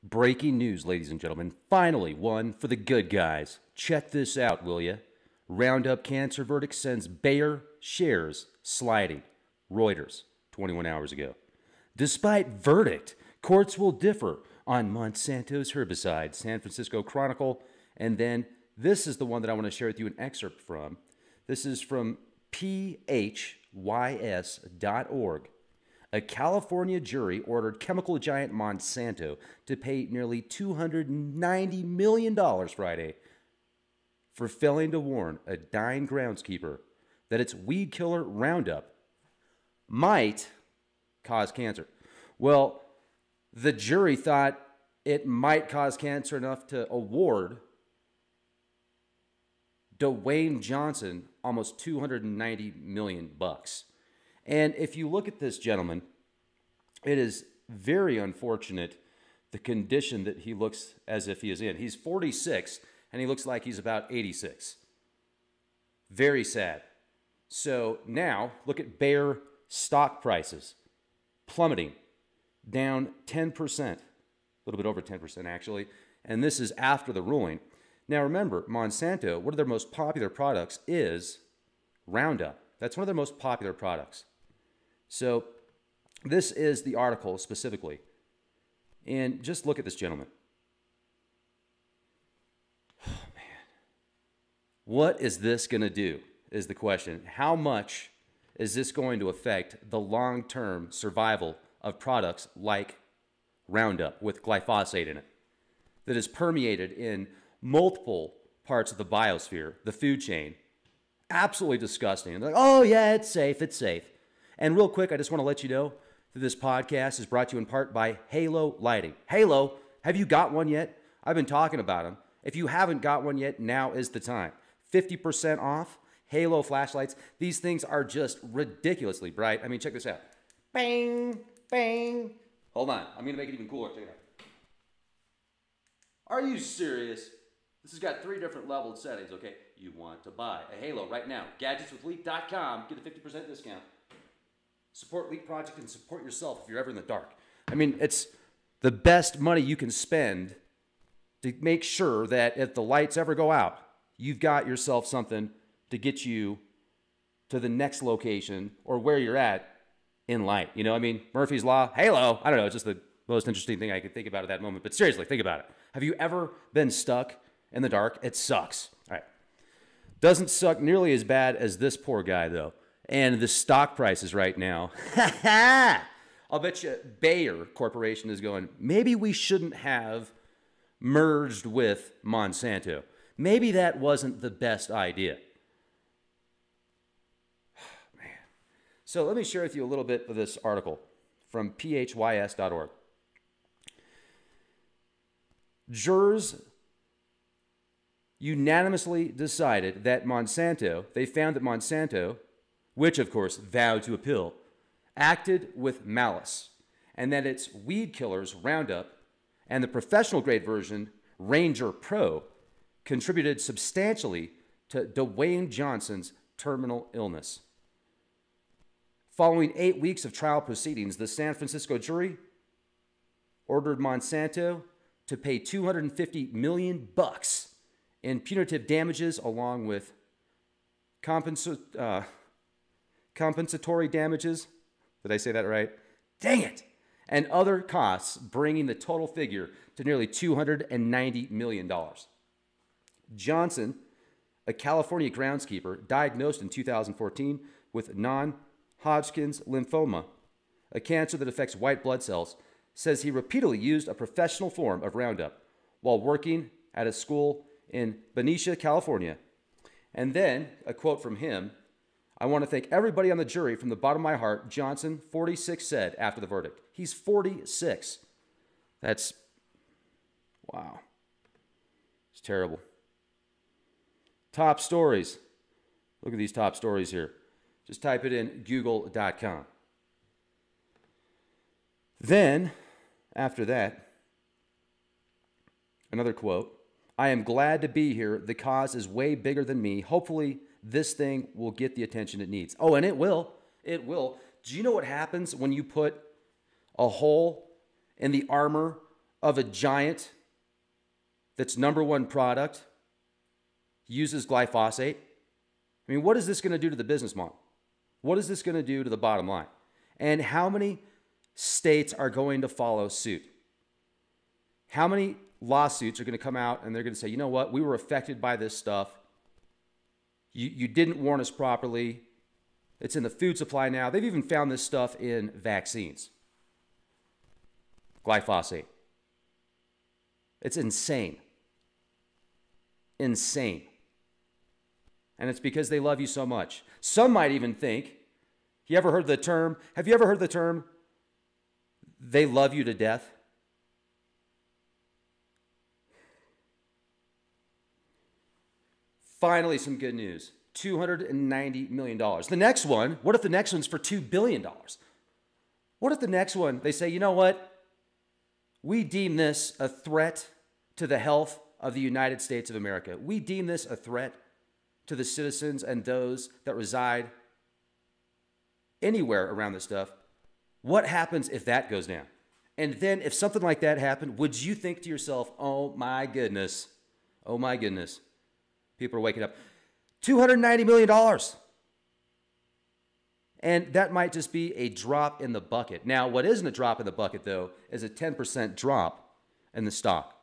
Breaking news, ladies and gentlemen. Finally, one for the good guys. Check this out, will ya? Roundup cancer verdict sends Bayer shares sliding. Reuters, 21 hours ago. Despite verdict, courts will differ on Monsanto's herbicide. San Francisco Chronicle. And then this is the one that I want to share with you an excerpt from. This is from phys.org. A California jury ordered chemical giant Monsanto to pay nearly $290 million Friday for failing to warn a dying groundskeeper that its weed killer Roundup might cause cancer. Well, the jury thought it might cause cancer enough to award Dewayne Johnson almost $290 million. And if you look at this gentleman, it is very unfortunate the condition that he looks as if he is in. He's 46, and he looks like he's about 86. Very sad. So now, look at Bayer stock prices plummeting, down 10%, a little bit over 10% actually, and this is after the ruling. Now remember, Monsanto, one of their most popular products is Roundup. That's one of their most popular products. So this is the article specifically. And just look at this gentleman. Oh, man. What is this going to do is the question. How much is this going to affect the long-term survival of products like Roundup with glyphosate in it that is permeated in multiple parts of the biosphere, the food chain? Absolutely disgusting. And they're like, oh, yeah, it's safe, it's safe. And real quick, I just want to let you know that this podcast is brought to you in part by Halo Lighting. Halo, have you got one yet? I've been talking about them. If you haven't got one yet, now is the time. 50% off Halo flashlights. These things are just ridiculously bright. I mean, check this out. Bang, bang. Hold on. I'm going to make it even cooler. Check it out. Are you serious? This has got 3 different leveled settings, okay? You want to buy a Halo right now. GadgetsWithLeak.com. Get a 50% discount. Support Leak Project and support yourself if you're ever in the dark. I mean, it's the best money you can spend to make sure that if the lights ever go out, you've got yourself something to get you to the next location or where you're at in light. You know, I mean, Murphy's Law, Halo, I don't know, it's just the most interesting thing I could think about at that moment. But seriously, think about it. Have you ever been stuck in the dark? It sucks. All right. Doesn't suck nearly as bad as this poor guy, though. And the stock prices right now, I'll bet you Bayer Corporation is going, maybe we shouldn't have merged with Monsanto. Maybe that wasn't the best idea. Man. So let me share with you a little bit of this article from phys.org. Jurors unanimously decided that they found that Monsanto, which of course vowed to appeal, acted with malice, and that its weed killers, Roundup, and the professional grade version, RangerPro, contributed substantially to Dewayne Johnson's terminal illness. Following 8 weeks of trial proceedings, the San Francisco jury ordered Monsanto to pay $250 million in punitive damages along with compensatory damages. Did I say that right? Dang it! And other costs, bringing the total figure to nearly $290 million. Johnson, a California groundskeeper, diagnosed in 2014 with non-Hodgkin's lymphoma, a cancer that affects white blood cells, says he repeatedly used a professional form of Roundup while working at a school in Benicia, California. And then, a quote from him, I want to thank everybody on the jury from the bottom of my heart, Johnson, 46, said after the verdict. He's 46. That's, wow. It's terrible. Top stories. Look at these top stories here. Just type it in google.com. Then, after that, another quote. I am glad to be here. The cause is way bigger than me. Hopefully, this thing will get the attention it needs. Oh, and it will. It will. Do you know what happens when you put a hole in the armor of a giant that's #1 product uses glyphosate? I mean, what is this going to do to the business model? What is this going to do to the bottom line? And how many states are going to follow suit? How many lawsuits are going to come out and they're going to say, you know what, we were affected by this stuff. You didn't warn us properly. It's in the food supply now. They've even found this stuff in vaccines. Glyphosate. It's insane. Insane. And it's because they love you so much. Some might even think, have you ever heard the term, they love you to death? Finally, some good news. $290 million. The next one, what if the next one's for $2 billion? What if the next one, they say, you know what? We deem this a threat to the health of the United States of America. We deem this a threat to the citizens and those that reside anywhere around this stuff. What happens if that goes down? And then if something like that happened, would you think to yourself, oh my goodness, people are waking up. $290 million. And that might just be a drop in the bucket. Now, what isn't a drop in the bucket, though, is a 10% drop in the stock.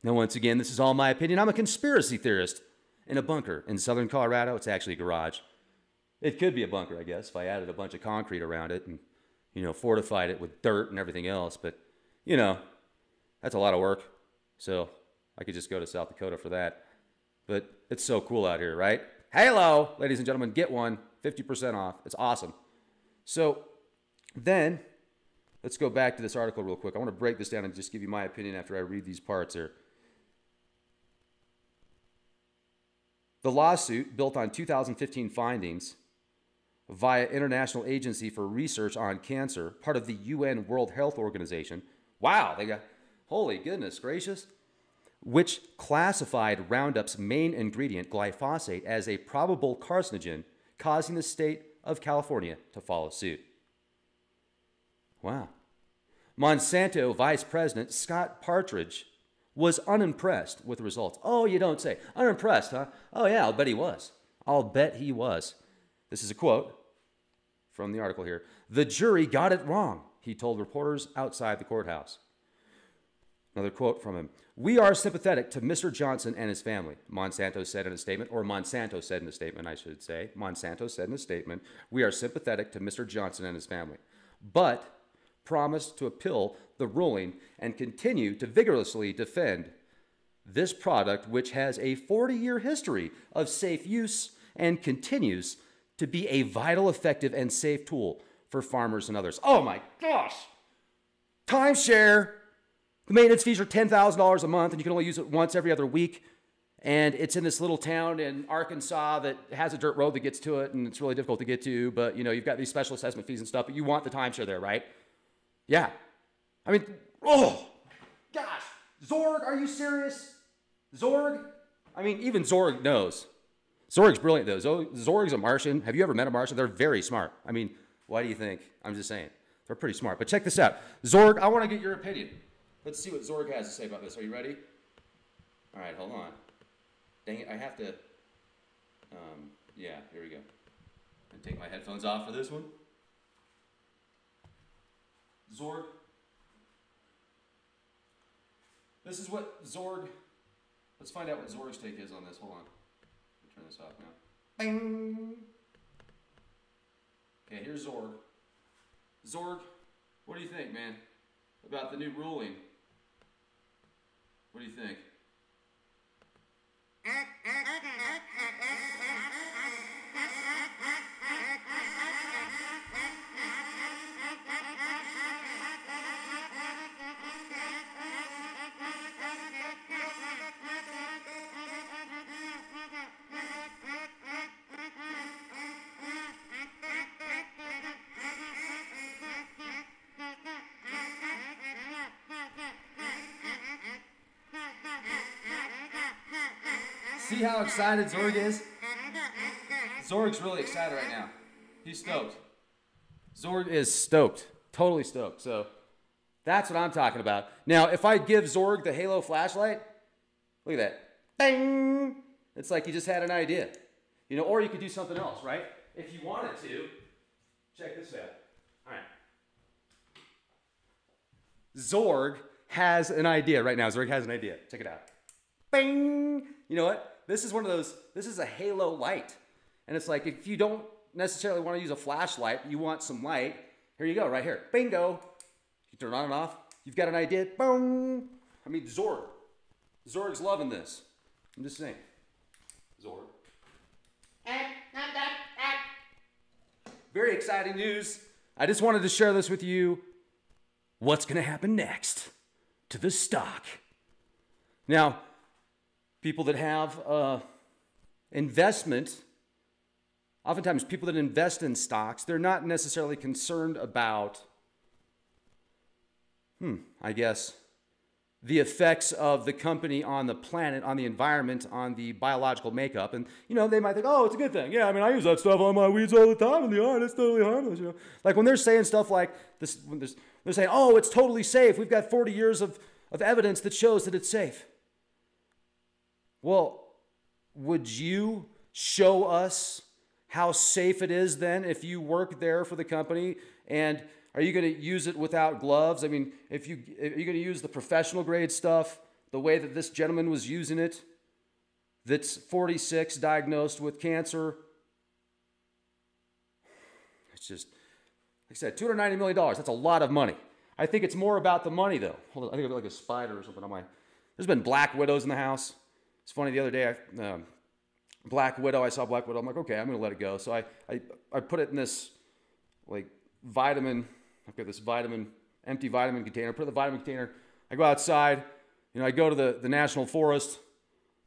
Now, once again, this is all my opinion. I'm a conspiracy theorist in a bunker in southern Colorado. It's actually a garage. It could be a bunker, I guess, if I added a bunch of concrete around it and, fortified it with dirt and everything else. But, that's a lot of work. So I could just go to South Dakota for that. But it's so cool out here, right? Hello, ladies and gentlemen, get one, 50% off. It's awesome. So then let's go back to this article real quick. I want to break this down and just give you my opinion after I read these parts here. The lawsuit, built on 2015 findings via International Agency for Research on Cancer, part of the UN World Health Organization. Wow, they got, holy goodness gracious. Which classified Roundup's main ingredient, glyphosate, as a probable carcinogen, causing the state of California to follow suit. Wow. Monsanto Vice President Scott Partridge was unimpressed with the results. Oh, you don't say. Unimpressed, huh? Oh, yeah, I'll bet he was. I'll bet he was. This is a quote from the article here. The jury got it wrong, he told reporters outside the courthouse. Another quote from him. We are sympathetic to Mr. Johnson and his family, Monsanto said in a statement, or Monsanto said in a statement, I should say. Monsanto said in a statement, we are sympathetic to Mr. Johnson and his family, but promised to appeal the ruling and continue to vigorously defend this product, which has a 40-year history of safe use and continues to be a vital, effective, and safe tool for farmers and others. Oh my gosh! Timeshare! The maintenance fees are $10,000 a month, and you can only use it once every other week. And it's in this little town in Arkansas that has a dirt road that gets to it, and it's really difficult to get to. But, you've got these special assessment fees and stuff, but you want the timeshare there, right? Yeah. I mean, oh, gosh. Zorg, are you serious? Zorg? I mean, even Zorg knows. Zorg's brilliant, though. Zorg's a Martian. Have you ever met a Martian? They're very smart. I mean, why do you think? I'm just saying. They're pretty smart. But check this out. Zorg, I want to get your opinion. Let's see what Zorg has to say about this. Are you ready? All right, hold on. Dang it, I have to, yeah, here we go. And take my headphones off for this one. Zorg. This is what Zorg, let's find out what Zorg's take is on this. Hold on. Let me turn this off now. Bing! Okay, here's Zorg. Zorg, what do you think, man, about the new ruling? What do you think? See how excited Zorg is? Zorg's really excited right now. He's stoked. Zorg is stoked. Totally stoked. So That's what I'm talking about. Now, if I give Zorg the Halo flashlight, look at that. Bang! It's like you just had an idea. You know, or you could do something else, right? If you wanted to, check this out. All right. Zorg has an idea right now. Zorg has an idea. Check it out. Bang! You know what? This is one of those, this is a halo light. And it's like, if you don't necessarily want to use a flashlight, you want some light, here you go, right here. Bingo! You turn it on and off. You've got an idea. Boom! I mean, Zorg. Zorg's loving this. I'm just saying. Zorg. Very exciting news. I just wanted to share this with you. What's going to happen next to the stock? Now, people that have investment, oftentimes people that invest in stocks, they're not necessarily concerned about, I guess, the effects of the company on the planet, on the environment, on the biological makeup. And, you know, they might think, oh, it's a good thing. Yeah, I mean, I use that stuff on my weeds all the time in the yard. It's totally harmless, you know. Like when they're saying stuff like this, when they're saying, oh, it's totally safe. We've got 40 years of evidence that shows that it's safe. Well, would you show us how safe it is then if you work there for the company? And are you going to use it without gloves? I mean, are you going to use the professional grade stuff the way that this gentleman was using it, that's 46, diagnosed with cancer? It's just, like I said, $290 million. That's a lot of money. I think it's more about the money, though. Hold on, I think I've got like a spider or something on my... There's been black widows in the house. It's funny, the other day, Black Widow, I saw Black Widow. I'm like, okay, I'm going to let it go. So I put it in this, like, vitamin... I've got this empty vitamin container. Put it in the vitamin container. I go outside. You know, I go to the national forest,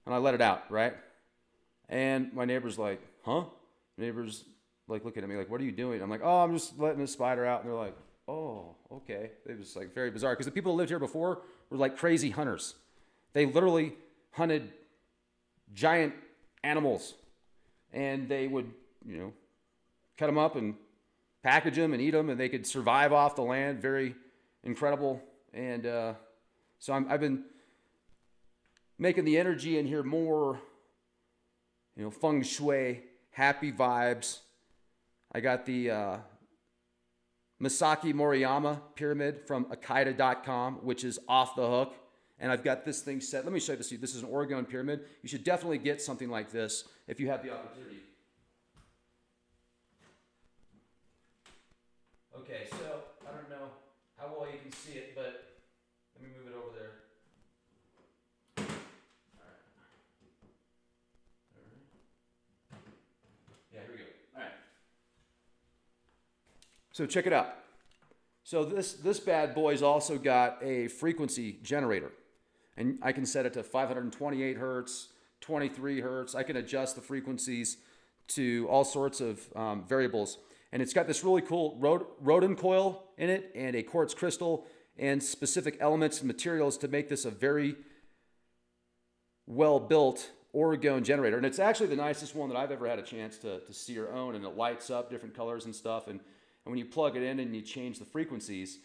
and I let it out, right? And my neighbor's like, huh? Neighbor's like looking at me like, what are you doing? I'm like, oh, I'm just letting this spider out. And they're like, oh, okay. It was like very bizarre because the people that lived here before were like crazy hunters. They literally hunted giant animals, and they would, you know, cut them up and package them and eat them, and they could survive off the land. Very incredible. And so I've been making the energy in here more, you know, feng shui, happy vibes. I got the Masaki Moriyama pyramid from Akita.com, which is off the hook. And I've got this thing set. Let me show you this. This is an Orgone pyramid. You should definitely get something like this if you have the opportunity. Okay, so I don't know how well you can see it, but let me move it over there. All right. Yeah, here we go. All right. So check it out. So this bad boy's also got a frequency generator, and I can set it to 528 hertz, 23 hertz. I can adjust the frequencies to all sorts of variables. And it's got this really cool rodent coil in it and a quartz crystal and specific elements and materials to make this a very well-built Orgone generator. And it's actually the nicest one that I've ever had a chance to see or own, and it lights up different colors and stuff. And when you plug it in and you change the frequencies,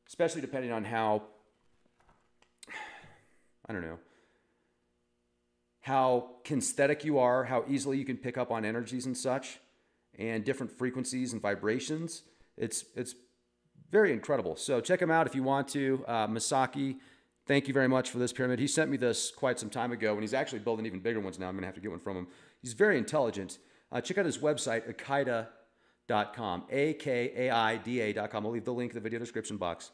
especially depending on how, I don't know, how kinesthetic you are, how easily you can pick up on energies and such, and different frequencies and vibrations. It's very incredible. So check him out if you want to. Masaki, thank you very much for this pyramid. He sent me this quite some time ago, and he's actually building even bigger ones now. I'm going to have to get one from him. He's very intelligent. Check out his website, Akita.com, Akaida.com. I'll leave the link in the video description box.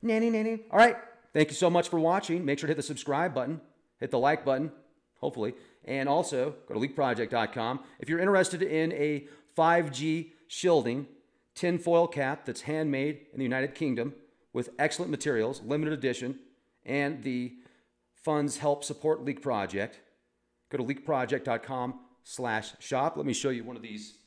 Nanny. All right. Thank you so much for watching. Make sure to hit the subscribe button, hit the like button, hopefully, and also go to leakproject.com. If you're interested in a 5G shielding tinfoil cap that's handmade in the United Kingdom with excellent materials, limited edition, and the funds help support Leak Project, go to leakproject.com/shop. Let me show you one of these.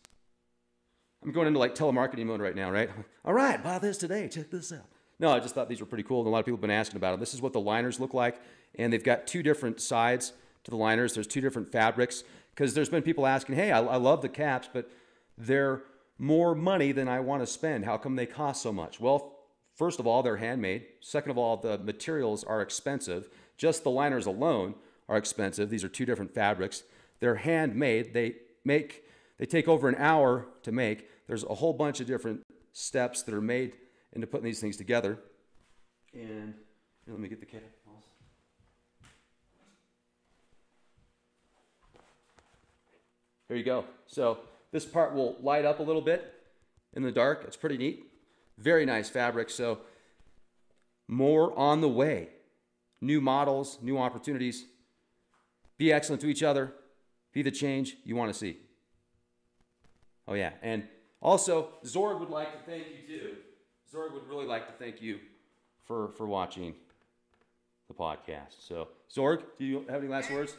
I'm going into like telemarketing mode right now, right? All right, buy this today. Check this out. No, I just thought these were pretty cool, and a lot of people have been asking about them. This is what the liners look like And they've got two different sides to the liners. There's two different fabrics, because there's been people asking, hey, I love the caps, but they're more money than I want to spend. How come they cost so much? Well, first of all, they're handmade. Second of all, the materials are expensive. Just the liners alone are expensive. These are two different fabrics. They're handmade. They take over an hour to make. There's a whole bunch of different steps that are made into putting these things together. And let me get the cap. There you go. So this part will light up a little bit in the dark. It's pretty neat. Very nice fabric. So more on the way. New models, new opportunities. Be excellent to each other. Be the change you want to see. Oh yeah, and also Zorg would like to thank you too. Zorg would really like to thank you for watching the podcast. So Zorg, do you have any last words?